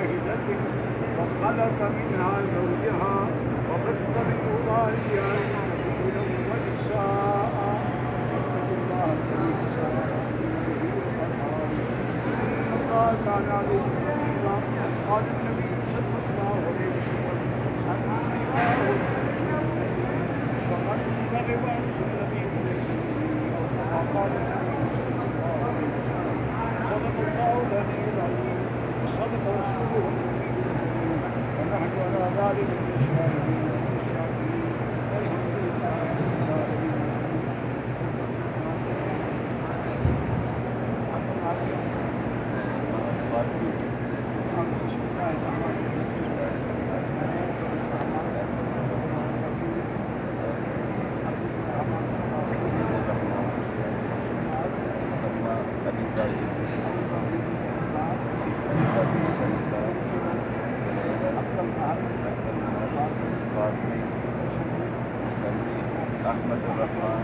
واحدة وخلق منها زوجها وبث منهما رجالا كثيرا ونساء واتقوا الله الذي تساءلون به والأرحام إن الله كان عليكم رقيبا. قال النبي صلى الله عليه وسلم وقد كذب عن سنته وقال النبي صلى الله عليه وسلم صدق الله العلي العظيم وصدق رسوله النبي الكريم ونحن على ذلك من الشاهدين والشاكرين والحمد لله رب العالمين. أحمد الرحمن